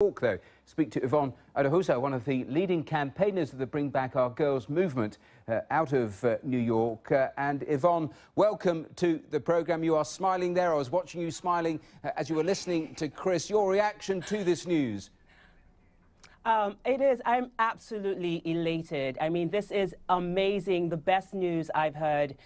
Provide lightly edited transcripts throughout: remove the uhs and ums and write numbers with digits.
Talk, though, speak to Evon Idahosa, one of the leading campaigners of the Bring Back Our Girls movement out of New York. And Evon, welcome to the programme. You are smiling there. I was watching you smiling as you were listening to Chris. Your reaction to this news? It is. I'm absolutely elated. I mean, this is amazing. The best news I've heard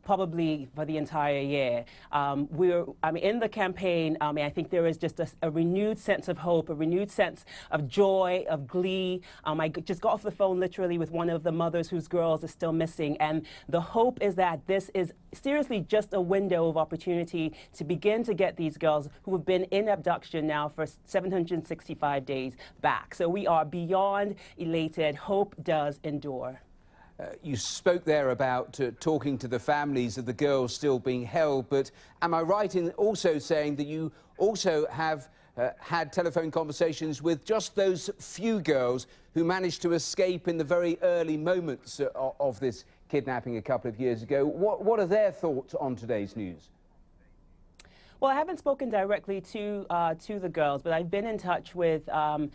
probably for the entire year. In the campaign, I think there is just a renewed sense of hope, a renewed sense of joy, of glee. I just got off the phone literally with one of the mothers whose girls are still missing. And the hope is that this is seriously just a window of opportunity to begin to get these girls who have been in abduction now for 765 days back. So we are beyond elated. Hope does endure. You spoke there about talking to the families of the girls still being held, but am I right in also saying that you also have had telephone conversations with just those few girls who managed to escape in the very early moments of this kidnapping a couple of years ago? What are their thoughts on today's news? Well, I haven't spoken directly to the girls, but I've been in touch with some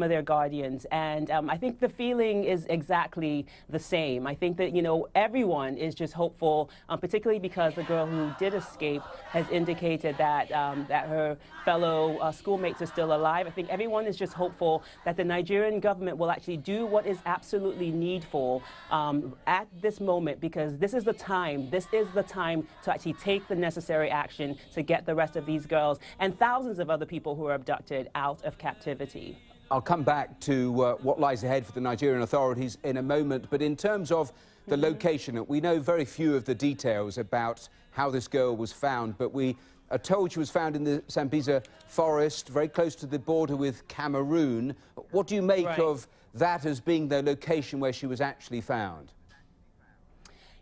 of their guardians, and I think the feeling is exactly the same. I think that, you know, everyone is just hopeful, particularly because the girl who did escape has indicated that that her fellow schoolmates are still alive. I think everyone is just hopeful that the Nigerian government will actually do what is absolutely needful at this moment, because this is the time. This is the time to actually take the necessary action to get the rest of these girls and thousands of other people who are abducted out of captivity. I'll come back to what lies ahead for the Nigerian authorities in a moment, but in terms of the location, we know very few of the details about how this girl was found, but we are told she was found in the Sambisa forest, very close to the border with Cameroon. What do you make of that as being the location where she was actually found?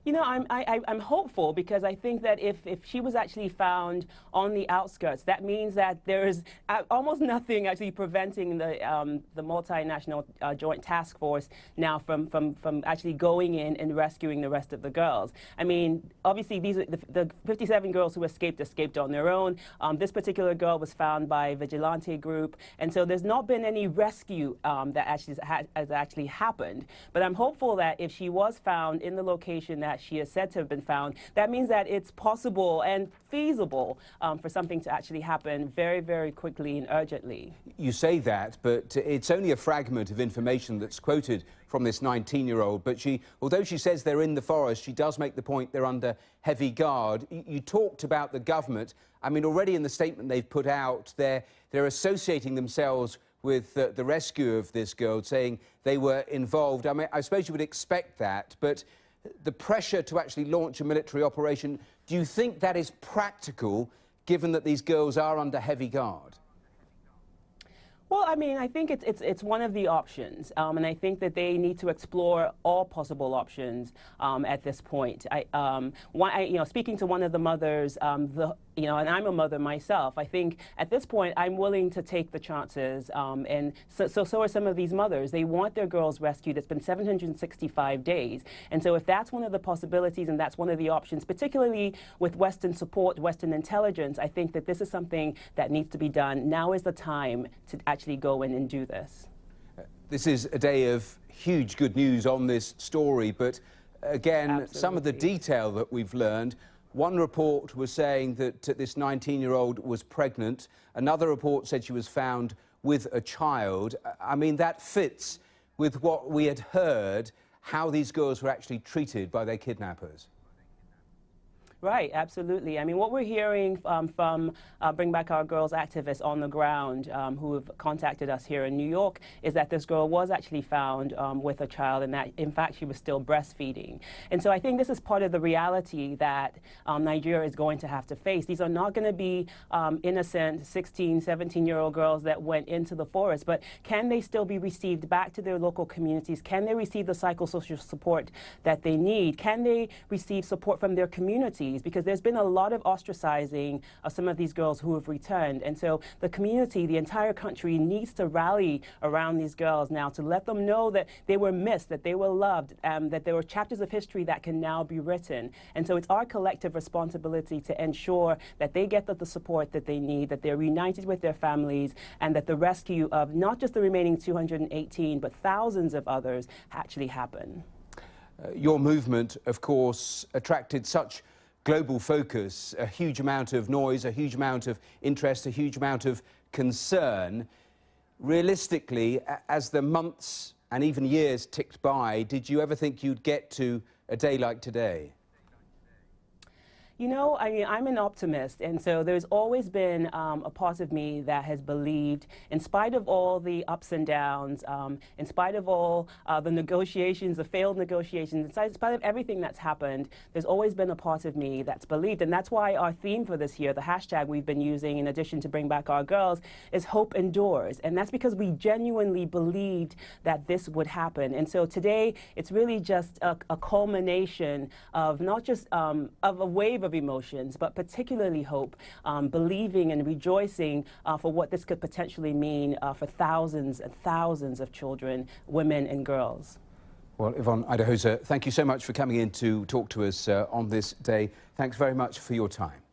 You know, I'm hopeful, because I think that if she was actually found on the outskirts, that means that there is almost nothing actually preventing the multinational joint task force now from actually going in and rescuing the rest of the girls. I mean, obviously these are the 57 girls who escaped on their own. This particular girl was found by a vigilante group, and so there's not been any rescue that has actually happened. But I'm hopeful that if she was found in the location that she is said to have been found, that means that it's possible and feasible for something to actually happen very, very quickly and urgently. You say that, but it's only a fragment of information that's quoted from this 19-year-old. But although she says they're in the forest, she does make the point they're under heavy guard. You talked about the government. I mean, already in the statement they've put out, they're associating themselves with the rescue of this girl, saying they were involved. I mean, I suppose you would expect that, but the pressure to actually launch a military operation, do you think that is practical, given that these girls are under heavy guard? Well, I mean, I think it's one of the options, and I think that they need to explore all possible options at this point. Speaking to one of the mothers, and I'm a mother myself, I think at this point I'm willing to take the chances, and so are some of these mothers. They want their girls rescued. It's been 765 days, and so if that's one of the possibilities and that's one of the options, particularly with Western support, Western intelligence, I think that this is something that needs to be done. Now is the time to actually go in and do this. This is a day of huge good news on this story, but again, some of the detail that we've learned. One report was saying that this 19-year-old was pregnant. Another report said she was found with a child. I mean, that fits with what we had heard, how these girls were actually treated by their kidnappers. Right, absolutely. I mean, what we're hearing from Bring Back Our Girls activists on the ground who have contacted us here in New York is that this girl was actually found with a child, and that, in fact, she was still breastfeeding. And so I think this is part of the reality that Nigeria is going to have to face. These are not going to be innocent 16, 17-year-old girls that went into the forest, but can they still be received back to their local communities? Can they receive the psychosocial support that they need? Can they receive support from their communities? communities, because there's been a lot of ostracizing of some of these girls who have returned. And so the community, the entire country, needs to rally around these girls now to let them know that they were missed, that they were loved, that there were chapters of history that can now be written. And so it's our collective responsibility to ensure that they get the support that they need, that they're reunited with their families, and that the rescue of not just the remaining 218, but thousands of others actually happen. Your movement, of course, attracted such global focus, a huge amount of noise, a huge amount of interest, a huge amount of concern. Realistically, as the months and even years ticked by, did you ever think you'd get to a day like today? You know, I mean, I'm an optimist, and so there's always been a part of me that has believed, in spite of all the ups and downs, in spite of all the negotiations, the failed negotiations, in spite of everything that's happened, there's always been a part of me that's believed. And that's why our theme for this year, the hashtag we've been using in addition to Bring Back Our Girls, is Hope Endures. And that's because we genuinely believed that this would happen. And so today, it's really just a culmination of not just of a wave of emotions, but particularly hope, believing and rejoicing for what this could potentially mean for thousands and thousands of children, women and girls. Well, Evon Idahosa, thank you so much for coming in to talk to us on this day. Thanks very much for your time.